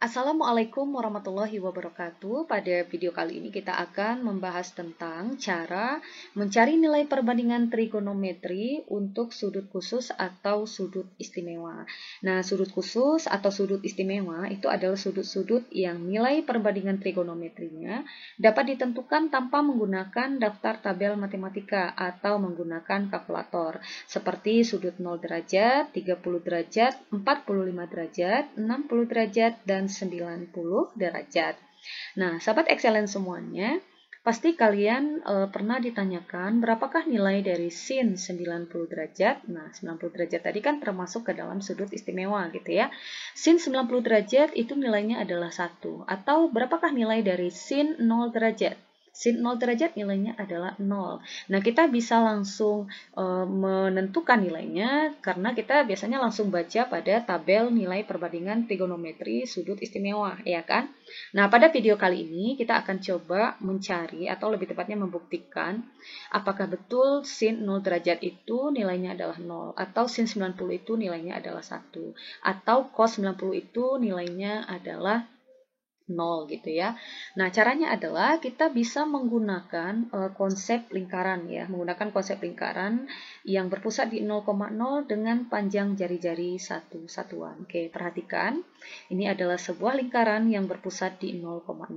Assalamualaikum warahmatullahi wabarakatuh. Pada video kali ini kita akan membahas tentang cara mencari nilai perbandingan trigonometri untuk sudut khusus atau sudut istimewa. Nah, sudut khusus atau sudut istimewa itu adalah sudut-sudut yang nilai perbandingan trigonometrinya dapat ditentukan tanpa menggunakan daftar tabel matematika atau menggunakan kalkulator, seperti sudut 0 derajat, 30 derajat, 45 derajat, 60 derajat, dan 90 derajat. Nah, sahabat excellent semuanya, pasti kalian pernah ditanyakan berapakah nilai dari sin 90 derajat. Nah, 90 derajat tadi kan termasuk ke dalam sudut istimewa gitu ya. Sin 90 derajat itu nilainya adalah 1. Atau berapakah nilai dari sin 0 derajat? Sin 0 derajat nilainya adalah 0. Nah, kita bisa langsung menentukan nilainya karena kita biasanya langsung baca pada tabel nilai perbandingan trigonometri sudut istimewa, ya kan? Nah, pada video kali ini kita akan coba mencari atau lebih tepatnya membuktikan apakah betul sin 0 derajat itu nilainya adalah 0 atau sin 90 itu nilainya adalah 1 atau cos 90 itu nilainya adalah 0 gitu ya. Nah, caranya adalah kita bisa menggunakan konsep lingkaran ya, menggunakan konsep lingkaran yang berpusat di 0,0 dengan panjang jari-jari satu satuan. Oke, perhatikan. Ini adalah sebuah lingkaran yang berpusat di 0,0.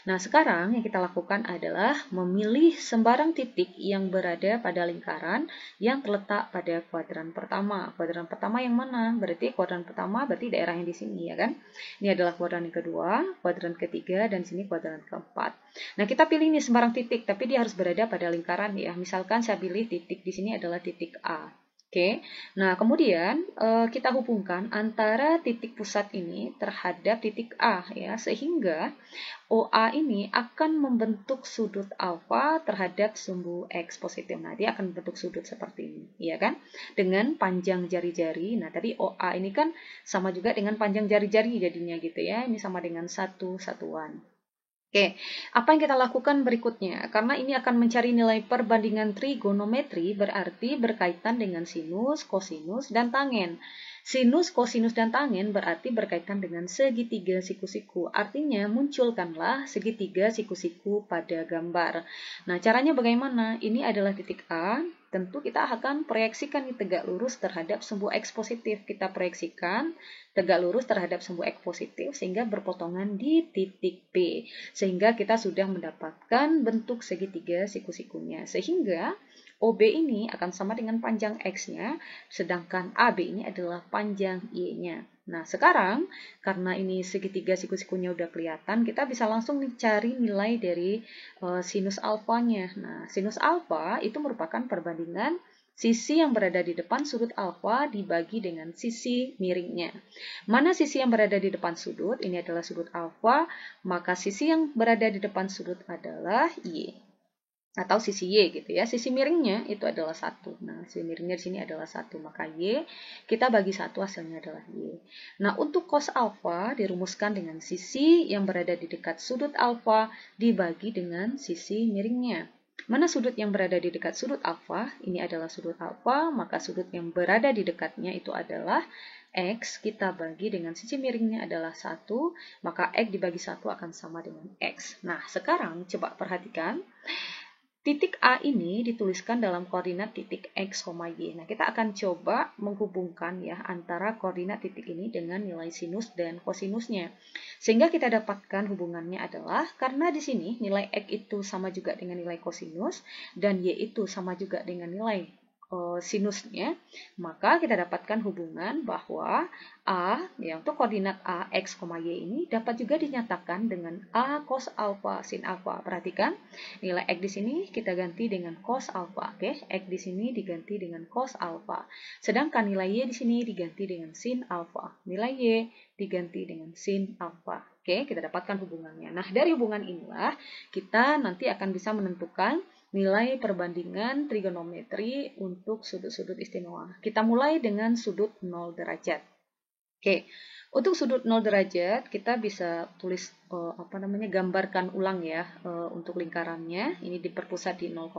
Nah, sekarang yang kita lakukan adalah memilih sembarang titik yang berada pada lingkaran yang terletak pada kuadran pertama. Kuadran pertama yang mana? Berarti kuadran pertama berarti daerah yang di sini ya kan? Ini adalah kuadran yang kedua, kuadran ketiga, dan sini kuadran keempat. Nah, kita pilih ini sembarang titik, tapi dia harus berada pada lingkaran ya. Misalkan saya pilih titik di sini adalah titik A. Oke, nah kemudian kita hubungkan antara titik pusat ini terhadap titik A ya, sehingga OA ini akan membentuk sudut alfa terhadap sumbu X positif. Nah, dia akan membentuk sudut seperti ini, ya kan? Dengan panjang jari-jari. Nah, tadi OA ini kan sama juga dengan panjang jari-jari jadinya gitu ya. Ini sama dengan satu satuan. Oke, apa yang kita lakukan berikutnya? Karena ini akan mencari nilai perbandingan trigonometri, berarti berkaitan dengan sinus, kosinus, dan tangen. Sinus, kosinus, dan tangen berarti berkaitan dengan segitiga siku-siku. Artinya, munculkanlah segitiga siku-siku pada gambar. Nah, caranya bagaimana? Ini adalah titik A. Tentu kita akan proyeksikan tegak lurus terhadap sumbu X positif. Kita proyeksikan tegak lurus terhadap sumbu X positif sehingga berpotongan di titik B. Sehingga kita sudah mendapatkan bentuk segitiga siku-sikunya. Sehingga OB ini akan sama dengan panjang X-nya, sedangkan AB ini adalah panjang Y-nya. Nah, sekarang karena ini segitiga siku-sikunya udah kelihatan, kita bisa langsung mencari nilai dari sinus alfanya. Nah, sinus alfa itu merupakan perbandingan sisi yang berada di depan sudut alfa dibagi dengan sisi miringnya. Mana sisi yang berada di depan sudut? Ini adalah sudut alfa, maka sisi yang berada di depan sudut adalah Y. Atau sisi Y gitu ya. Sisi miringnya itu adalah 1. Nah, sisi miringnya di sini adalah 1, maka Y kita bagi 1 hasilnya adalah Y. Nah, untuk cos alfa dirumuskan dengan sisi yang berada di dekat sudut alfa dibagi dengan sisi miringnya. Mana sudut yang berada di dekat sudut alfa? Ini adalah sudut alfa, maka sudut yang berada di dekatnya itu adalah X, kita bagi dengan sisi miringnya adalah 1, maka X dibagi 1 akan sama dengan X. Nah, sekarang coba perhatikan. Titik A ini dituliskan dalam koordinat titik X, Y. Nah, kita akan coba menghubungkan ya antara koordinat titik ini dengan nilai sinus dan kosinusnya. Sehingga kita dapatkan hubungannya adalah karena di sini nilai X itu sama juga dengan nilai kosinus dan Y itu sama juga dengan nilai sinusnya, maka kita dapatkan hubungan bahwa A, yang untuk koordinat A, X, Y ini dapat juga dinyatakan dengan A cos alfa sin alfa. Perhatikan, nilai X di sini kita ganti dengan cos alfa. Oke, X di sini diganti dengan cos alfa. Sedangkan nilai Y di sini diganti dengan sin alfa. Nilai Y diganti dengan sin alfa. Oke, kita dapatkan hubungannya. Nah, dari hubungan inilah kita nanti akan bisa menentukan nilai perbandingan trigonometri untuk sudut-sudut istimewa. Kita mulai dengan sudut 0 derajat. Oke, untuk sudut 0 derajat kita bisa tulis gambarkan ulang ya untuk lingkarannya. Ini diperpusat di 0,0.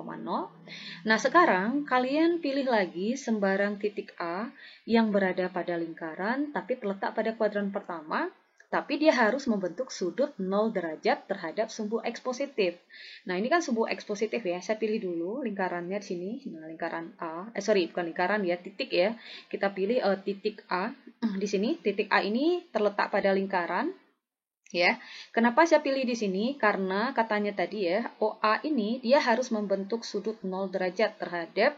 Nah, sekarang kalian pilih lagi sembarang titik A yang berada pada lingkaran tapi terletak pada kuadran pertama Tapi dia harus membentuk sudut 0 derajat terhadap sumbu X positif. Nah, ini kan sumbu X positif ya. Saya pilih dulu lingkarannya di sini. Nah, lingkaran A. Sorry, bukan lingkaran ya, titik ya. Kita pilih titik A. Di sini, titik A ini terletak pada lingkaran. Ya, kenapa saya pilih di sini? Karena katanya tadi ya, OA ini dia harus membentuk sudut 0 derajat terhadap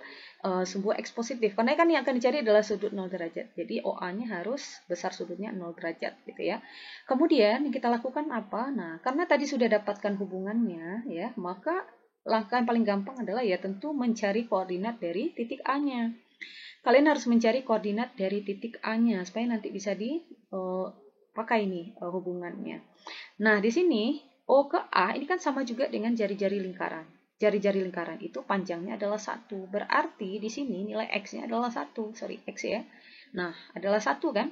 sumbu X positif. Karena kan yang akan dicari adalah sudut 0 derajat. Jadi OA-nya harus besar sudutnya 0 derajat gitu ya. Kemudian kita lakukan apa? Nah, karena tadi sudah dapatkan hubungannya ya, maka langkah yang paling gampang adalah ya tentu mencari koordinat dari titik A-nya. Kalian harus mencari koordinat dari titik A-nya supaya nanti bisa pakai nih hubungannya. Nah, di sini O ke A ini kan sama juga dengan jari-jari lingkaran. Jari-jari lingkaran itu panjangnya adalah 1. Berarti di sini nilai X-nya adalah 1. Sorry, X ya. Nah, adalah 1 kan?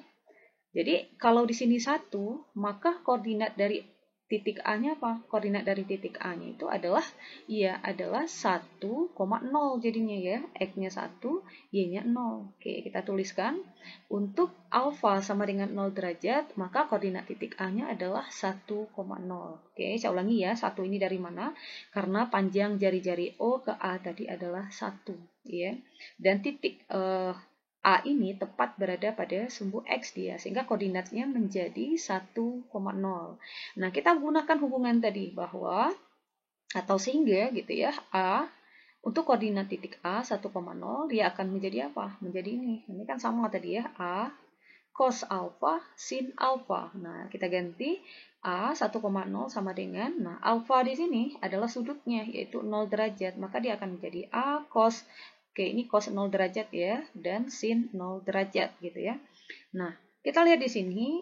Jadi, kalau di sini 1, maka koordinat dari titik A-nya apa? Koordinat dari titik A-nya itu adalah, adalah 1,0 jadinya ya. X-nya 1, Y-nya 0. Oke, kita tuliskan. Untuk alfa sama dengan 0 derajat, maka koordinat titik A-nya adalah 1,0. Oke, saya ulangi ya. 1 ini dari mana? Karena panjang jari-jari O ke A tadi adalah 1. Ya. Dan titik A ini tepat berada pada sumbu X dia, sehingga koordinatnya menjadi 1,0. Nah, kita gunakan hubungan tadi bahwa, atau sehingga gitu ya, A, untuk koordinat titik A 1,0, dia akan menjadi apa? Menjadi ini. Ini kan sama tadi ya, A cos alfa sin alfa. Nah, kita ganti A 1,0 sama dengan, nah alfa di sini adalah sudutnya, yaitu 0 derajat. Maka dia akan menjadi A cos, oke ini cos 0 derajat ya, dan sin 0 derajat gitu ya. Nah, kita lihat di sini,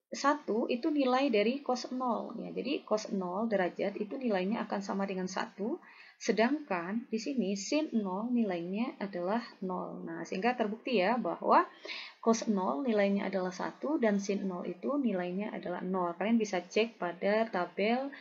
1 itu nilai dari cos 0. Ya, jadi cos 0 derajat itu nilainya akan sama dengan 1. Sedangkan di sini sin 0 nilainya adalah 0. Nah, sehingga terbukti ya bahwa cos 0 nilainya adalah 1 dan sin 0 itu nilainya adalah 0. Kalian bisa cek pada tabel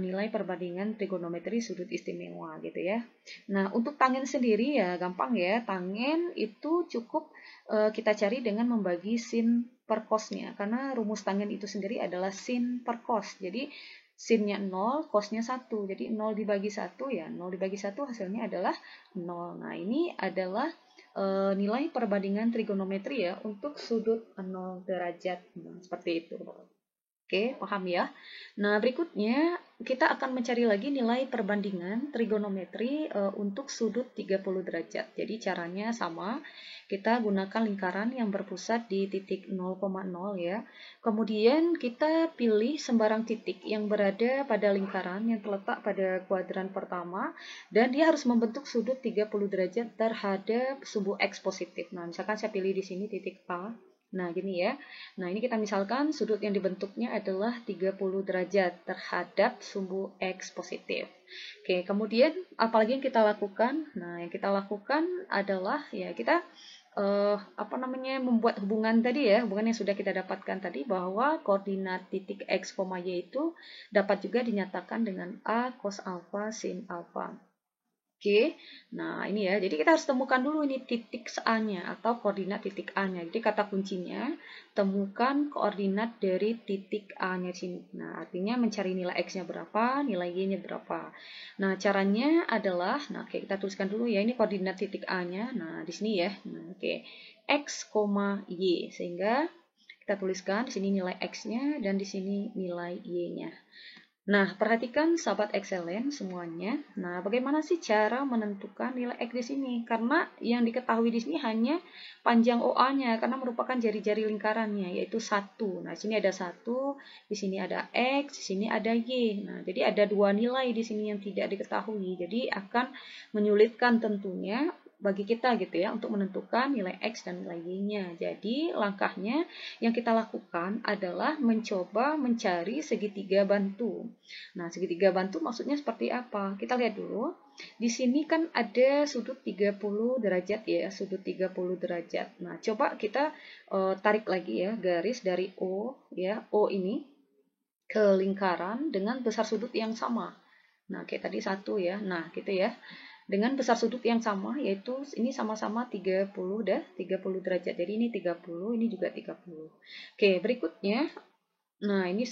nilai perbandingan trigonometri sudut istimewa gitu ya. Nah, untuk tangen sendiri ya gampang ya. Tangen itu cukup kita cari dengan membagi sin per cosnya. Karena rumus tangen itu sendiri adalah sin per cos. Jadi sinnya 0, cosnya 1. Jadi 0 dibagi 1 ya. 0 dibagi 1 hasilnya adalah 0. Nah, ini adalah nilai perbandingan trigonometri ya untuk sudut 0 derajat. Nah, seperti itu. Oke, paham ya? Nah, berikutnya kita akan mencari lagi nilai perbandingan trigonometri untuk sudut 30 derajat. Jadi caranya sama, kita gunakan lingkaran yang berpusat di titik 0,0 ya. Kemudian kita pilih sembarang titik yang berada pada lingkaran yang terletak pada kuadran pertama, dan dia harus membentuk sudut 30 derajat terhadap sumbu X positif. Nah, misalkan saya pilih di sini titik A. Nah, gini ya. Nah, ini kita misalkan sudut yang dibentuknya adalah 30 derajat terhadap sumbu X positif. Oke, kemudian apalagi yang kita lakukan? Nah, yang kita lakukan adalah ya kita membuat hubungan tadi ya, hubungan yang sudah kita dapatkan tadi bahwa koordinat titik X, Y itu dapat juga dinyatakan dengan A cos alfa sin alfa. Oke, nah ini ya, jadi kita harus temukan dulu ini titik A-nya atau koordinat titik A-nya. Jadi kata kuncinya, temukan koordinat dari titik A-nya sini. Nah, artinya mencari nilai X-nya berapa, nilai Y-nya berapa. Nah, caranya adalah, nah oke, kita tuliskan dulu ya, ini koordinat titik A-nya. Nah, di sini ya, nah, oke, X, Y, sehingga kita tuliskan di sini nilai X-nya dan di sini nilai Y-nya. Nah, perhatikan sahabat excellent semuanya. Nah, bagaimana sih cara menentukan nilai X di sini? Karena yang diketahui di sini hanya panjang OA-nya, karena merupakan jari-jari lingkarannya, yaitu 1. Nah, di sini ada 1, di sini ada X, di sini ada Y. Nah, jadi ada dua nilai di sini yang tidak diketahui. Jadi, akan menyulitkan tentunya bagi kita gitu ya untuk menentukan nilai X dan nilai Y-nya. Jadi langkahnya yang kita lakukan adalah mencoba mencari segitiga bantu. Nah, segitiga bantu maksudnya seperti apa? Kita lihat dulu. Di sini kan ada sudut 30 derajat ya, sudut 30 derajat. Nah, coba kita tarik lagi ya garis dari O ya, O ini ke lingkaran dengan besar sudut yang sama. Nah, kayak tadi 1 ya. Nah, gitu ya. Dengan besar sudut yang sama, yaitu ini sama-sama 30 derajat. Jadi ini 30, ini juga 30. Oke, berikutnya Nah, ini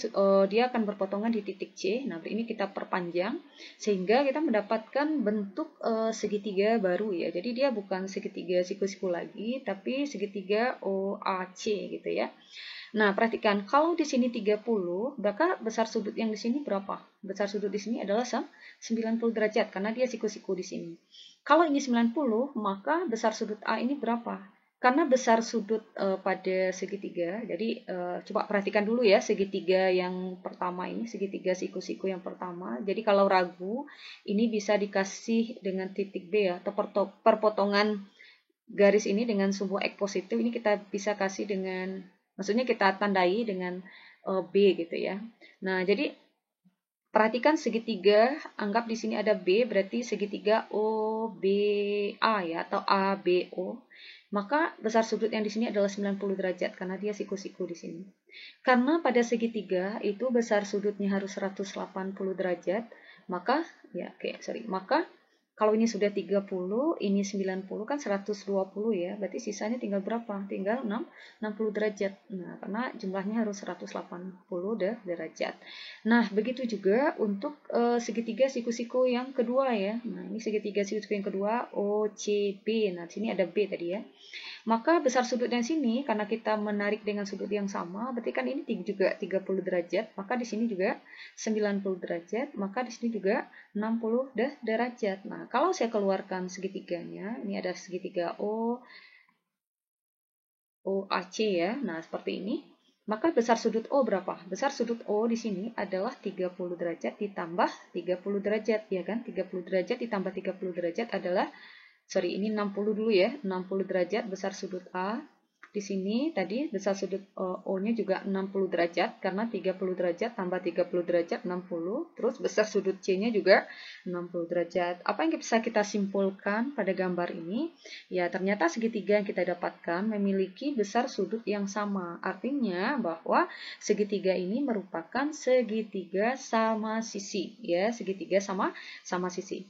dia akan berpotongan di titik C. Nah, ini kita perpanjang sehingga kita mendapatkan bentuk segitiga baru ya. Jadi dia bukan segitiga siku-siku lagi, tapi segitiga OAC gitu ya. Nah, perhatikan kalau di sini 30, maka besar sudut yang di sini berapa? Besar sudut di sini adalah 90 derajat karena dia siku-siku di sini. Kalau ini 90, maka besar sudut A ini berapa? Karena besar sudut pada segitiga, jadi coba perhatikan dulu ya segitiga yang pertama ini, segitiga siku-siku yang pertama. Jadi kalau ragu, ini bisa dikasih dengan titik B ya, atau perpotongan garis ini dengan sumbu X positif. Ini kita bisa kasih dengan, maksudnya kita tandai dengan B gitu ya. Nah, jadi perhatikan segitiga, anggap di sini ada B, berarti segitiga OBA ya, atau ABO. Maka besar sudut yang di sini adalah 90 derajat karena dia siku-siku di sini. Karena pada segitiga itu besar sudutnya harus 180 derajat, maka maka kalau ini sudah 30, ini 90 kan 120 ya. Berarti sisanya tinggal berapa? Tinggal 60 derajat. Nah, karena jumlahnya harus 180 derajat. Nah, begitu juga untuk segitiga siku-siku yang kedua ya. Nah, ini segitiga siku-siku yang kedua OCB. Nah, di sini ada B tadi ya. Maka besar sudut yang sini, karena kita menarik dengan sudut yang sama, berarti kan ini juga 30 derajat, maka di sini juga 90 derajat, maka di sini juga 60 derajat. Nah, kalau saya keluarkan segitiganya, ini ada segitiga OAC ya, nah seperti ini. Maka besar sudut O berapa? Besar sudut O di sini adalah 30 derajat ditambah 30 derajat, ya kan? 30 derajat ditambah 30 derajat adalah ini 60 dulu ya, 60 derajat besar sudut A. Di sini tadi besar sudut O-nya juga 60 derajat, karena 30 derajat tambah 30 derajat 60. Terus besar sudut C-nya juga 60 derajat. Apa yang bisa kita simpulkan pada gambar ini? Ya, ternyata segitiga yang kita dapatkan memiliki besar sudut yang sama. Artinya bahwa segitiga ini merupakan segitiga sama sisi. Ya, segitiga sama sisi.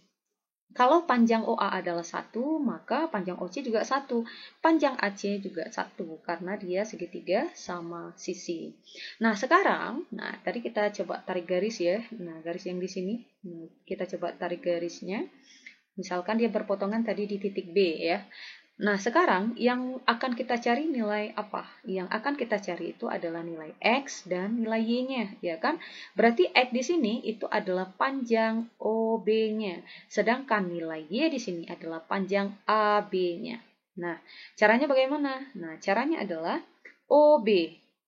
Kalau panjang OA adalah 1, maka panjang OC juga 1. Panjang AC juga 1, karena dia segitiga sama sisi. Nah, sekarang, tadi kita coba tarik garis ya. Nah, garis yang di sini, kita coba tarik garisnya. Misalkan dia berpotongan tadi di titik B ya. Nah, sekarang yang akan kita cari nilai apa? Yang akan kita cari itu adalah nilai X dan nilai Y-nya, ya kan? Berarti X di sini itu adalah panjang OB-nya, sedangkan nilai Y di sini adalah panjang AB-nya. Nah, caranya bagaimana? Nah, caranya adalah OB.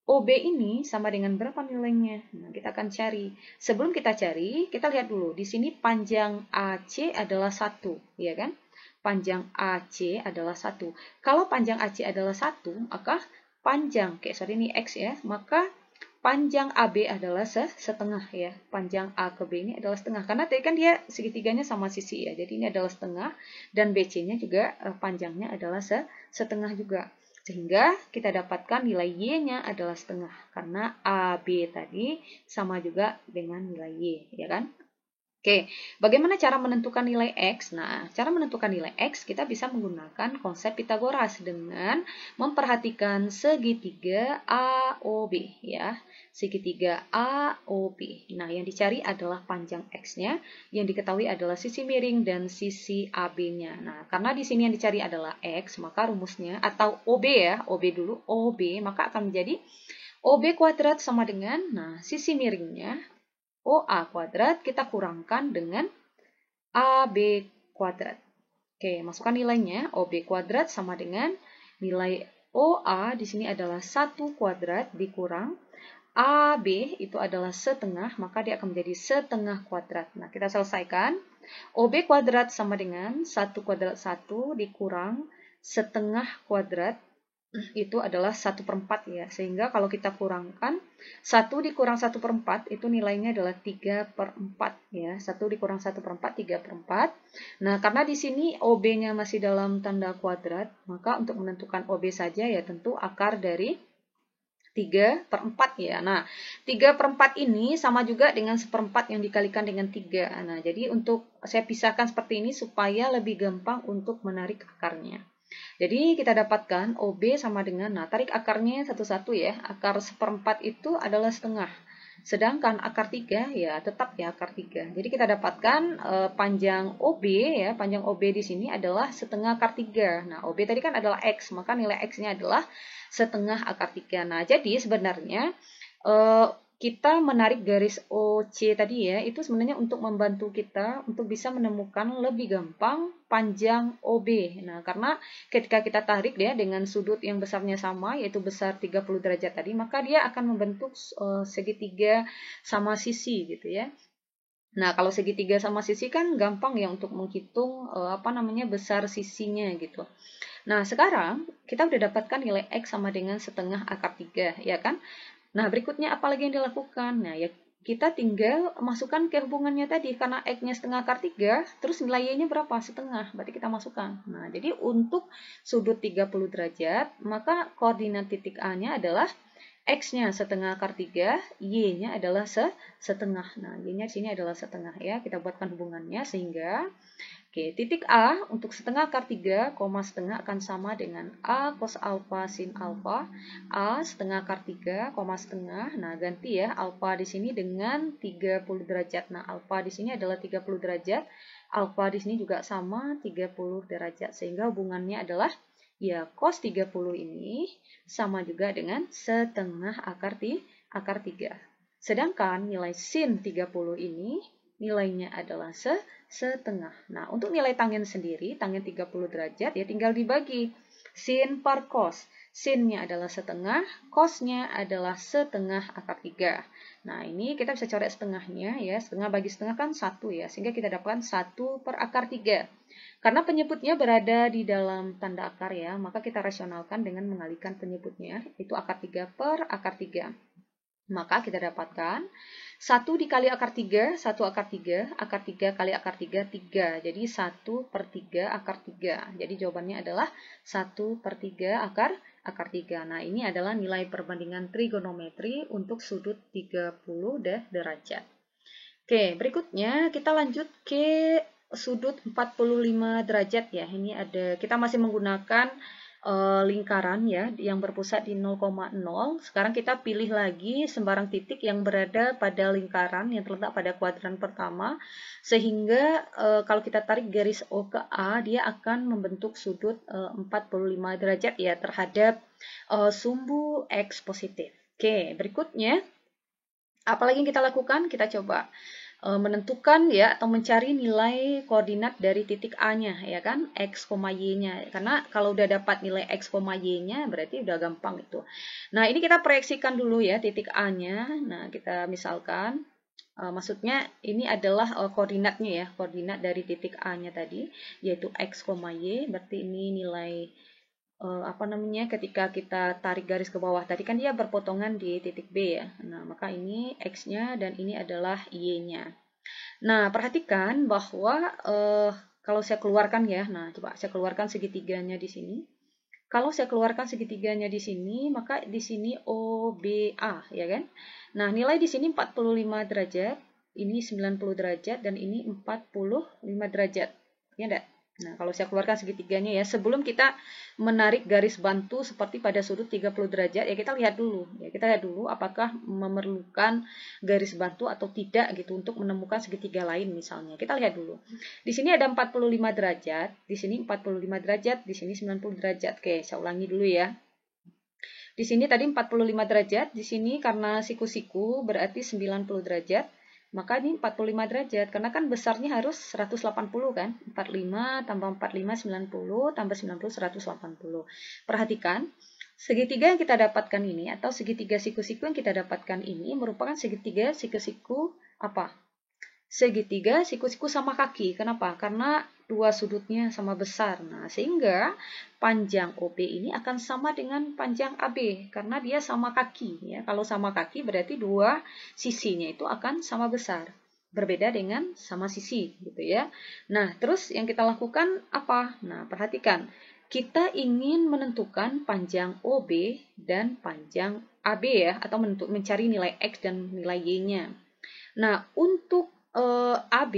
OB ini sama dengan berapa nilainya? Nah, kita akan cari. Sebelum kita cari, kita lihat dulu. Di sini panjang AC adalah 1, ya kan? Panjang AC adalah 1. Kalau panjang AC adalah 1, maka panjang, ini X ya, maka panjang AB adalah setengah ya. Panjang A ke B ini adalah setengah. Karena tadi kan dia segitiganya sama sisi ya. Jadi ini adalah setengah. Dan BC-nya juga panjangnya adalah setengah juga. Sehingga kita dapatkan nilai Y-nya adalah setengah. Karena AB tadi sama juga dengan nilai Y, ya kan? Oke, bagaimana cara menentukan nilai X? Nah, cara menentukan nilai X kita bisa menggunakan konsep Pitagoras dengan memperhatikan segitiga AOB ya. Segitiga AOB. Nah, yang dicari adalah panjang X-nya, yang diketahui adalah sisi miring dan sisi AB-nya. Nah, karena di sini yang dicari adalah X, maka rumusnya atau OB ya, OB dulu, OB, maka akan menjadi OB kuadrat sama dengan, sisi miringnya OA kuadrat kita kurangkan dengan AB kuadrat. Oke, masukkan nilainya. OB kuadrat sama dengan nilai OA di sini adalah 1 kuadrat dikurang AB itu adalah setengah, maka dia akan menjadi setengah kuadrat. Nah, kita selesaikan. OB kuadrat sama dengan 1 kuadrat 1 dikurang setengah kuadrat itu adalah 1/4 ya. Sehingga kalau kita kurangkan 1 dikurang 1/4 itu nilainya adalah 3/4 ya. 1 dikurang 1/4 3/4. Nah, karena di sini OB-nya masih dalam tanda kuadrat, maka untuk menentukan OB saja ya tentu akar dari 3/4 ya. Nah, 3/4 ini sama juga dengan 1/4 yang dikalikan dengan 3. Nah, jadi untuk saya pisahkan seperti ini supaya lebih gampang untuk menarik akarnya. Jadi kita dapatkan OB sama dengan, nah tarik akarnya satu-satu ya, akar 1/4 itu adalah setengah. Sedangkan akar 3 ya tetap ya akar 3. Jadi kita dapatkan panjang OB ya, panjang OB di sini adalah setengah akar 3. Nah, OB tadi kan adalah X, maka nilai X-nya adalah setengah akar 3. Nah, jadi sebenarnya eh, kita menarik garis OC tadi ya, itu sebenarnya untuk membantu kita untuk bisa menemukan lebih gampang panjang OB. Nah, karena ketika kita tarik dia dengan sudut yang besarnya sama, yaitu besar 30 derajat tadi, maka dia akan membentuk segitiga sama sisi gitu ya. Nah, kalau segitiga sama sisi kan gampang ya untuk menghitung besar sisinya gitu. Nah, sekarang kita udah dapatkan nilai X sama dengan setengah akar 3, ya kan? Nah, berikutnya apa lagi yang dilakukan? Nah, ya kita tinggal masukkan ke hubungannya tadi. Karena X-nya setengah akar 3, terus nilai Y-nya berapa? Setengah. Berarti kita masukkan. Nah, jadi untuk sudut 30 derajat, maka koordinat titik A-nya adalah X-nya setengah akar 3, Y-nya adalah setengah. Nah, Y-nya di sini adalah setengah ya. Kita buatkan hubungannya sehingga oke, titik A untuk setengah akar 3, koma setengah akan sama dengan A cos alfa sin alfa, A setengah akar 3, koma setengah. Nah, ganti ya, alfa di sini dengan 30 derajat. Nah, alfa di sini adalah 30 derajat, alfa di sini juga sama 30 derajat. Sehingga hubungannya adalah ya cos 30 ini sama juga dengan setengah akar 3. Sedangkan nilai sin 30 ini nilainya adalah setengah. Nah, untuk nilai tangen sendiri, tangen 30 derajat, ya tinggal dibagi. Sin per cos. Sinnya adalah setengah, cosnya adalah setengah akar 3. Nah, ini kita bisa coret setengahnya ya. Setengah bagi setengah kan 1 ya. Sehingga kita dapatkan 1 per akar 3. Karena penyebutnya berada di dalam tanda akar ya, maka kita rasionalkan dengan mengalihkan penyebutnya. Itu akar 3 per akar 3. Maka kita dapatkan 1 dikali akar 3, 1 akar 3, akar 3 kali akar 3, 3. Jadi 1 per 3 akar 3. Jadi jawabannya adalah 1 per 3 akar 3. Nah, ini adalah nilai perbandingan trigonometri untuk sudut 30 derajat. Oke, berikutnya kita lanjut ke sudut 45 derajat ya. Ini ada, kita masih menggunakan lingkaran ya yang berpusat di 0,0. Sekarang kita pilih lagi sembarang titik yang berada pada lingkaran yang terletak pada kuadran pertama, sehingga kalau kita tarik garis O ke A, dia akan membentuk sudut 45 derajat ya terhadap sumbu X positif. Oke, berikutnya apalagi yang kita lakukan? Kita coba menentukan ya atau mencari nilai koordinat dari titik A-nya ya kan, X, Y-nya. Karena kalau udah dapat nilai X, Y-nya berarti udah gampang itu. Nah, ini kita proyeksikan dulu ya titik A-nya. Nah, kita misalkan maksudnya ini adalah koordinatnya ya, koordinat dari titik A-nya tadi yaitu X, Y. Berarti ini nilai ketika kita tarik garis ke bawah tadi kan dia berpotongan di titik B ya. Nah, maka ini X-nya dan ini adalah Y-nya. Nah, perhatikan bahwa kalau saya keluarkan ya, nah coba saya keluarkan segitiganya di sini. Kalau saya keluarkan segitiganya di sini, maka di sini OBA ya kan. Nah, nilai di sini 45 derajat, ini 90 derajat dan ini 45 derajat. Ya enggak? Nah, kalau saya keluarkan segitiganya ya, sebelum kita menarik garis bantu seperti pada sudut 30 derajat, ya kita lihat dulu. Ya, kita lihat dulu apakah memerlukan garis bantu atau tidak gitu untuk menemukan segitiga lain misalnya. Kita lihat dulu. Di sini ada 45 derajat, di sini 45 derajat, di sini 90 derajat. Oke, saya ulangi dulu ya. Di sini tadi 45 derajat, di sini karena siku-siku berarti 90 derajat. Maka ini 45 derajat, karena kan besarnya harus 180 kan. 45 tambah 45, 90, tambah 90, 180. Perhatikan, segitiga yang kita dapatkan ini, atau segitiga siku-siku yang kita dapatkan ini, merupakan segitiga siku-siku apa? Segitiga siku-siku sama kaki. Kenapa? Karena dua sudutnya sama besar. Nah, sehingga panjang OB ini akan sama dengan panjang AB karena dia sama kaki ya. Kalau sama kaki berarti dua sisinya itu akan sama besar. Berbeda dengan sama sisi gitu ya. Nah, terus yang kita lakukan apa? Nah, perhatikan. Kita ingin menentukan panjang OB dan panjang AB ya, atau mencari nilai X dan nilai Y-nya. Nah, untuk AB,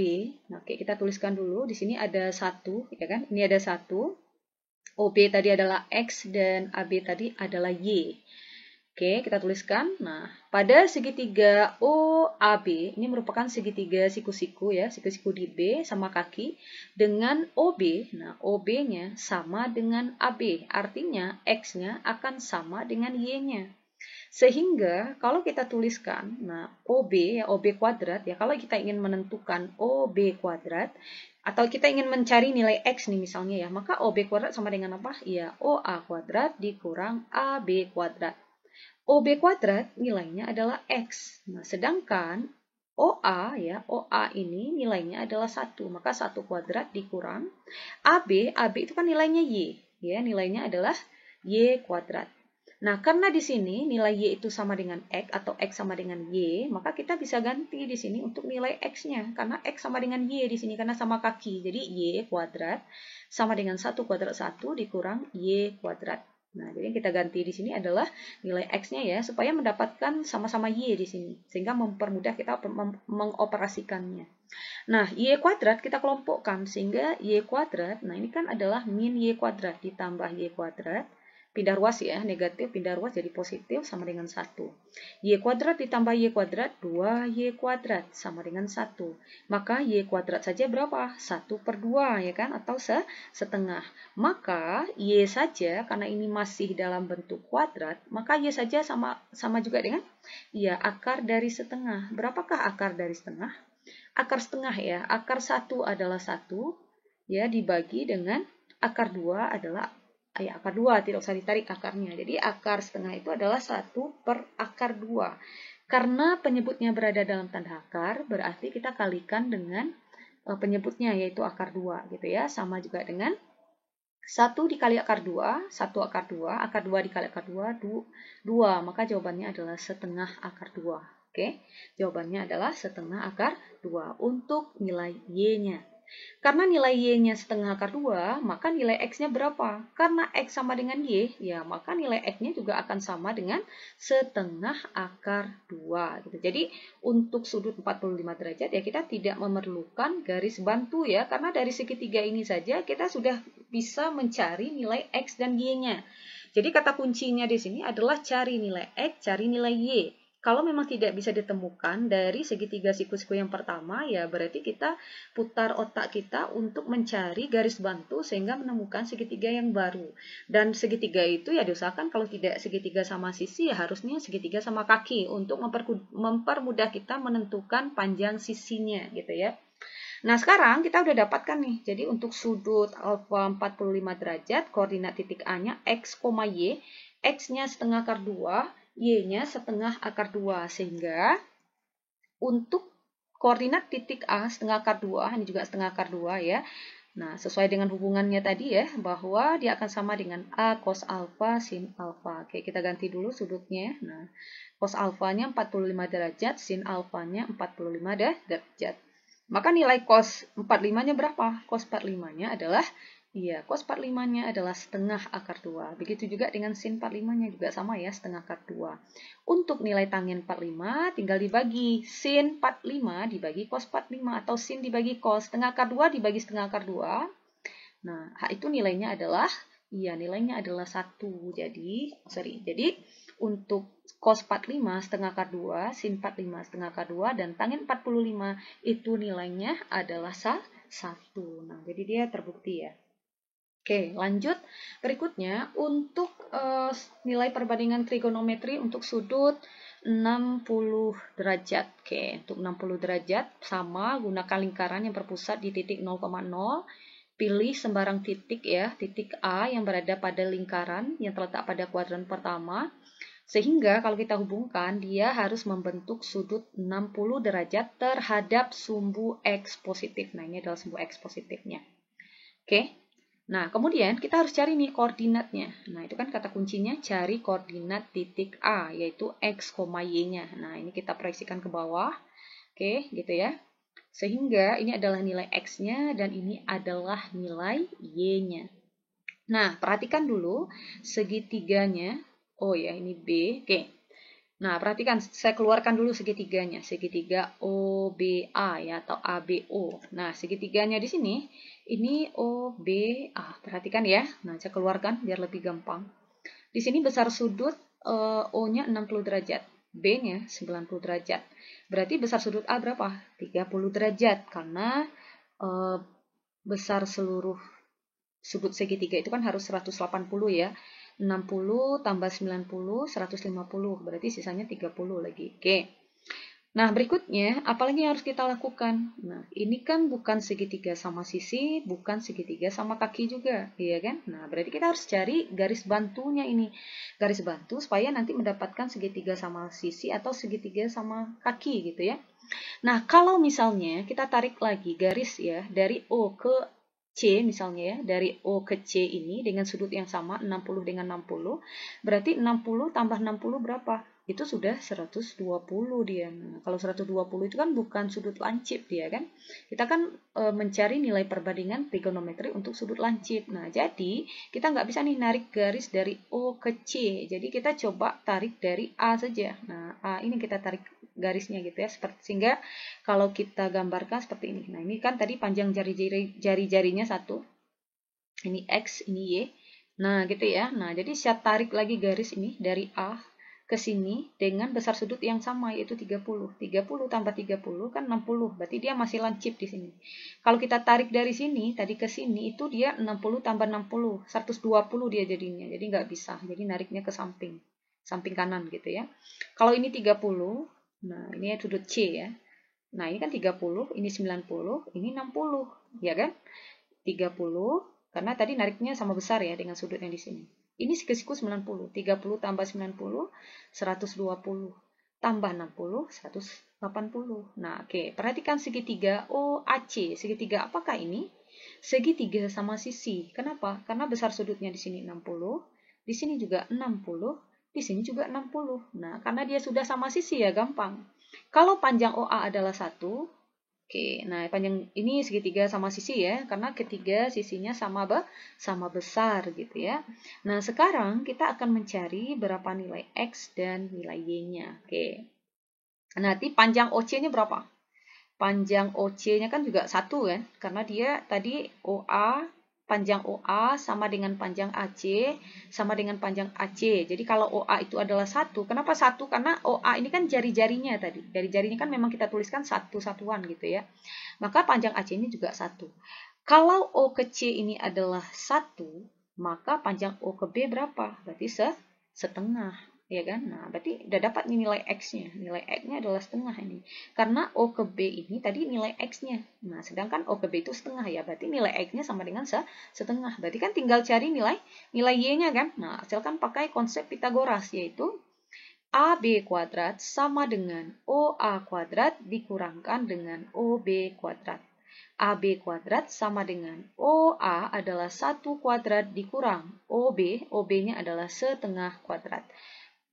oke kita tuliskan dulu. Di sini ada 1, ya kan? Ini ada 1. OB tadi adalah X dan AB tadi adalah Y. Oke, kita tuliskan. Nah, pada segitiga OAB, ini merupakan segitiga siku-siku ya, siku-siku di B sama kaki, dengan OB. Nah, OB-nya sama dengan AB, artinya X-nya akan sama dengan Y-nya. Sehingga kalau kita tuliskan, nah OB ya, OB kuadrat ya, kalau kita ingin menentukan OB kuadrat, atau kita ingin mencari nilai X nih misalnya ya, maka OB kuadrat sama dengan apa? Ya, OA kuadrat dikurang AB kuadrat. OB kuadrat nilainya adalah X. Nah, sedangkan OA ya, OA ini nilainya adalah 1. Maka 1 kuadrat dikurang AB, AB itu kan nilainya Y. Ya, nilainya adalah Y kuadrat. Nah, karena di sini nilai Y itu sama dengan X atau X sama dengan Y, maka kita bisa ganti di sini untuk nilai X-nya. Karena X sama dengan Y di sini, karena sama kaki. Jadi Y kuadrat sama dengan 1 kuadrat 1 dikurang Y kuadrat. Nah, jadi yang kita ganti di sini adalah nilai X-nya ya, supaya mendapatkan sama-sama Y di sini. Sehingga mempermudah kita mengoperasikannya. Nah, Y kuadrat kita kelompokkan, sehingga Y kuadrat, nah ini kan adalah min Y kuadrat ditambah Y kuadrat. Pindah ruas ya, negatif pindah ruas jadi positif sama dengan 1. Y kuadrat ditambah Y kuadrat, 2Y kuadrat sama dengan 1. Maka Y kuadrat saja berapa? 1/2 ya kan? Atau setengah. Maka Y saja, karena ini masih dalam bentuk kuadrat, maka Y saja sama juga dengan ya akar dari setengah. Berapakah akar dari setengah? Akar setengah ya, akar 1 adalah 1 ya, dibagi dengan akar 2 adalah ya, akar 2, tidak usah ditarik akarnya. Jadi akar setengah itu adalah 1/akar 2. Karena penyebutnya berada dalam tanda akar, berarti kita kalikan dengan penyebutnya, yaitu akar 2 gitu ya. Sama juga dengan 1 dikali akar 2, 1 akar 2, akar 2 dikali akar 2, 2. Maka jawabannya adalah setengah akar 2. Oke, jawabannya adalah setengah akar 2 untuk nilai Y-nya. Karena nilai Y-nya setengah akar 2, maka nilai X-nya berapa? Karena X sama dengan Y, ya maka nilai X-nya juga akan sama dengan setengah akar 2. Gitu. Jadi untuk sudut 45 derajat ya kita tidak memerlukan garis bantu ya, karena dari segitiga ini saja kita sudah bisa mencari nilai X dan Y-nya. Jadi kata kuncinya di sini adalah cari nilai X, cari nilai Y. Kalau memang tidak bisa ditemukan dari segitiga siku-siku yang pertama, ya berarti kita putar otak kita untuk mencari garis bantu sehingga menemukan segitiga yang baru. Dan segitiga itu ya diusahakan kalau tidak segitiga sama sisi, ya harusnya segitiga sama kaki untuk mempermudah kita menentukan panjang sisinya gitu ya. Nah, sekarang kita udah dapatkan nih. Jadi untuk sudut alfa 45 derajat, koordinat titik A-nya X, Y, X-nya setengah akar 2, Y-nya setengah akar 2. Sehingga untuk koordinat titik A setengah akar 2, ini juga setengah akar 2 ya. Nah, sesuai dengan hubungannya tadi ya, bahwa dia akan sama dengan A cos alfa sin alfa. Oke, kita ganti dulu sudutnya. Nah, cos alfanya 45 derajat, sin alfanya 45 derajat. Maka nilai cos 45-nya berapa? Cos 45-nya adalah cos 45-nya adalah setengah akar 2. Begitu juga dengan sin 45-nya juga sama ya, setengah akar 2. Untuk nilai tanggen 45 tinggal dibagi. Sin 45 dibagi cos 45 atau sin dibagi cos. Setengah akar 2 dibagi setengah akar 2. Nah, itu nilainya adalah nilainya adalah 1. Jadi untuk cos 45 setengah akar 2, sin 45 setengah akar 2, dan tanggen 45 itu nilainya adalah 1. Nah, jadi dia terbukti ya. Oke, lanjut. Berikutnya, untuk nilai perbandingan trigonometri untuk sudut 60 derajat. Oke, untuk 60 derajat, sama gunakan lingkaran yang berpusat di titik 0,0. Pilih sembarang titik ya, titik A yang berada pada lingkaran yang terletak pada kuadran pertama. Sehingga kalau kita hubungkan, dia harus membentuk sudut 60 derajat terhadap sumbu X positif. Nah, ini adalah sumbu X positifnya. Oke. Nah, kemudian kita harus cari nih koordinatnya. Nah, itu kan kata kuncinya cari koordinat titik A, yaitu X, Y-nya. Nah, ini kita proyeksikan ke bawah. Oke, gitu ya. Sehingga ini adalah nilai X-nya dan ini adalah nilai Y-nya. Nah, perhatikan dulu segitiganya. Oh ya, ini B. Oke. Nah, perhatikan, saya keluarkan dulu segitiganya. Segitiga OBA ya, atau ABO. Nah, segitiganya di sini, ini OBA. Perhatikan ya. Nah, saya keluarkan biar lebih gampang. Di sini besar sudut O-nya 60 derajat. B-nya 90 derajat. Berarti besar sudut A berapa? 30 derajat. Karena besar seluruh sudut segitiga itu kan harus 180 ya. 60 tambah 90, 150. Berarti sisanya 30 lagi. Oke. Nah, berikutnya, apalagi yang harus kita lakukan? Nah, ini kan bukan segitiga sama sisi, bukan segitiga sama kaki juga, iya kan? Nah, berarti kita harus cari garis bantunya ini. Garis bantu supaya nanti mendapatkan segitiga sama sisi atau segitiga sama kaki gitu ya. Nah, kalau misalnya kita tarik lagi garis ya, dari O ke C misalnya ya, dari O ke C ini dengan sudut yang sama, 60 dengan 60, berarti 60 tambah 60 berapa? Itu sudah 120 dia. Nah, kalau 120 itu kan bukan sudut lancip dia kan. Kita kan mencari nilai perbandingan trigonometri untuk sudut lancip. Nah, jadi kita nggak bisa nih narik garis dari O ke C. Jadi kita coba tarik dari A saja. Nah, A ini kita tarik garisnya gitu ya, sehingga kalau kita gambarkan seperti ini. Nah, ini kan tadi panjang jari-jarinya satu. Ini X, ini Y. Nah, gitu ya. Nah, jadi saya tarik lagi garis ini dari A ke sini dengan besar sudut yang sama, yaitu 30. 30 tambah 30 kan 60. Berarti dia masih lancip di sini. Kalau kita tarik dari sini, tadi ke sini, itu dia 60 tambah 60. 120 dia jadinya. Jadi nggak bisa. Jadi nariknya ke samping. Samping kanan gitu ya. Kalau ini 30, nah ini sudut C ya. Nah, ini kan 30, ini 90, ini 60, ya kan? 30, karena tadi nariknya sama besar ya dengan sudut yang di sini. Ini siku 90, 30 tambah 90, 120, tambah 60, 180. Nah, oke, perhatikan segitiga OAC. Segitiga apakah ini? Segitiga sama sisi. Kenapa? Karena besar sudutnya di sini 60, di sini juga 60, di sini juga 60. Nah, karena dia sudah sama sisi ya gampang. Kalau panjang OA adalah 1, oke, nah panjang ini segitiga sama sisi ya, karena ketiga sisinya sama besar gitu ya. Nah, sekarang kita akan mencari berapa nilai X dan nilai Y-nya. Oke. Nanti panjang OC-nya berapa? Panjang OC-nya kan juga 1 kan, karena dia tadi OA, panjang OA sama dengan panjang AC, sama dengan panjang AC. Jadi kalau OA itu adalah 1, kenapa 1? Karena OA ini kan jari-jarinya tadi. Jari-jarinya kan memang kita tuliskan satu-satuan gitu ya. Maka panjang AC ini juga 1. Kalau O ke C ini adalah 1, maka panjang O ke B berapa? Berarti setengah. Ya kan? Nah, berarti udah dapat nih nilai X-nya. Nilai X-nya adalah setengah ini. Karena O ke B ini tadi nilai X-nya. Nah, sedangkan O ke B itu setengah ya. Berarti nilai X-nya sama dengan setengah. Berarti kan tinggal cari nilai Y-nya kan. Nah, asalkan pakai konsep Pitagoras, yaitu AB kuadrat sama dengan OA kuadrat dikurangkan dengan OB kuadrat. AB kuadrat sama dengan OA adalah 1 kuadrat dikurang OB. OB-nya adalah setengah kuadrat.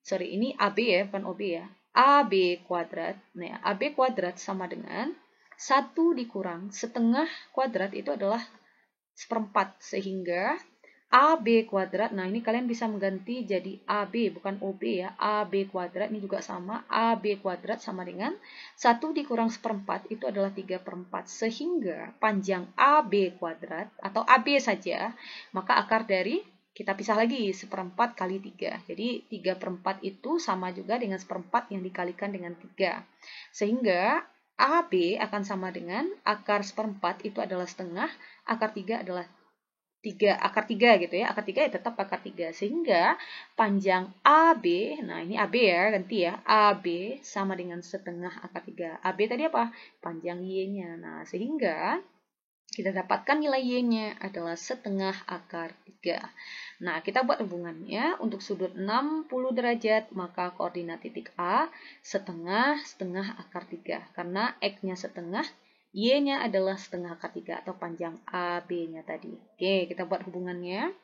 Sorry, ini AB ya, bukan OB ya. AB kuadrat. Nah, AB kuadrat sama dengan 1 dikurang setengah kuadrat itu adalah seperempat. Sehingga AB kuadrat, nah ini kalian bisa mengganti jadi AB, bukan OB ya. AB kuadrat ini juga sama. AB kuadrat sama dengan 1 dikurang seperempat itu adalah 3/4. Sehingga panjang AB kuadrat atau AB saja, maka akar dari kita pisah lagi, seperempat kali 3. Jadi 3/4 itu sama juga dengan seperempat yang dikalikan dengan 3. Sehingga AB akan sama dengan akar seperempat itu adalah setengah, akar 3 adalah 3, akar 3 gitu ya. Akar 3 ya tetap akar 3. Sehingga panjang AB, nah ini AB ya, ganti ya. AB sama dengan setengah akar 3. AB tadi apa? Panjang Y-nya. Nah, sehingga kita dapatkan nilai Y-nya adalah setengah akar 3. Nah, kita buat hubungannya. Untuk sudut 60 derajat, maka koordinat titik A setengah akar 3. Karena X-nya setengah, Y-nya adalah setengah akar 3 atau panjang AB-nya tadi. Oke, kita buat hubungannya.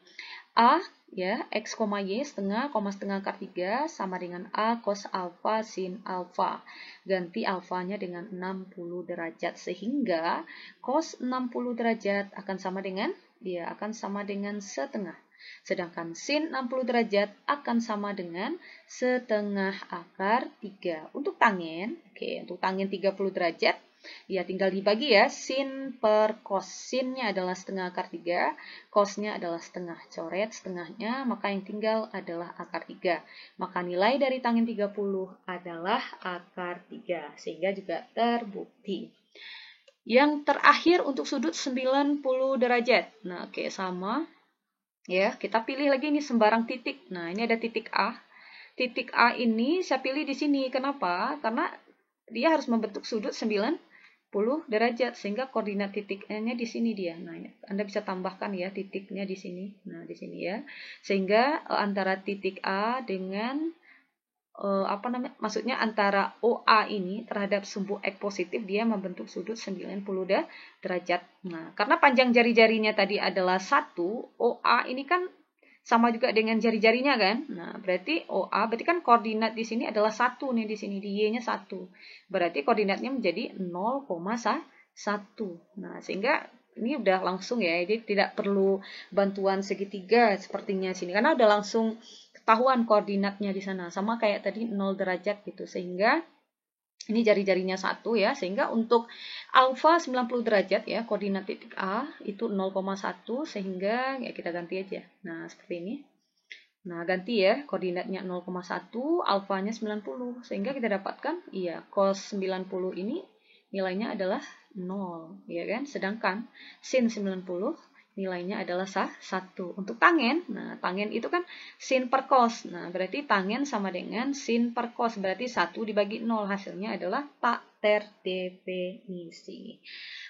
A ya, X, Y setengah, setengah akar 3 sama dengan A cos alfa sin alfa. Ganti alfanya dengan 60 derajat. Sehingga cos 60 derajat akan sama dengan, ya akan sama dengan setengah. Sedangkan sin 60 derajat akan sama dengan setengah akar 3. Untuk tangen, untuk tangen 30 derajat, ya tinggal dibagi ya, sin per cos. Sinnya adalah setengah akar 3, cosnya adalah setengah, coret setengahnya, maka yang tinggal adalah akar 3. Maka nilai dari tangen 30 adalah akar 3, sehingga juga terbukti. Yang terakhir untuk sudut 90 derajat. Nah, sama. Ya, kita pilih lagi ini sembarang titik. Nah, ini ada titik A. Titik A ini saya pilih di sini. Kenapa? Karena dia harus membentuk sudut 90 derajat, sehingga koordinat titiknya di sini dia. Nah, Anda bisa tambahkan ya titiknya di sini. Nah, di sini ya. Sehingga antara titik A dengan maksudnya antara OA ini terhadap sumbu X positif dia membentuk sudut 90 derajat. Nah, karena panjang jari-jarinya tadi adalah 1, OA ini kan sama juga dengan jari-jarinya kan. Nah, berarti OA berarti kan koordinat di sini adalah 1 nih, di sini di Y-nya 1. Berarti koordinatnya menjadi 0,1. Nah, sehingga ini udah langsung ya, jadi tidak perlu bantuan segitiga sepertinya sini karena udah langsung ketahuan koordinatnya di sana, sama kayak tadi 0 derajat gitu, sehingga ini jari-jarinya 1 ya, sehingga untuk alfa 90 derajat ya, koordinat titik A itu 0,1, sehingga ya kita ganti aja. Nah, seperti ini. Nah, ganti ya, koordinatnya 0,1, alfanya 90, sehingga kita dapatkan, iya, cos 90 ini nilainya adalah 0, ya kan? Sedangkan sin 90 nilainya adalah 1. Untuk tangen, nah tangen itu kan sin per cos. Nah, berarti tangen sama dengan sin per cos, berarti 1 dibagi 0, hasilnya adalah tak terdefinisi.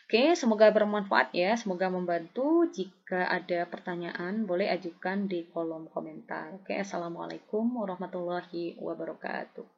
Oke, semoga bermanfaat ya, semoga membantu. Jika ada pertanyaan, boleh ajukan di kolom komentar. Oke, assalamualaikum warahmatullahi wabarakatuh.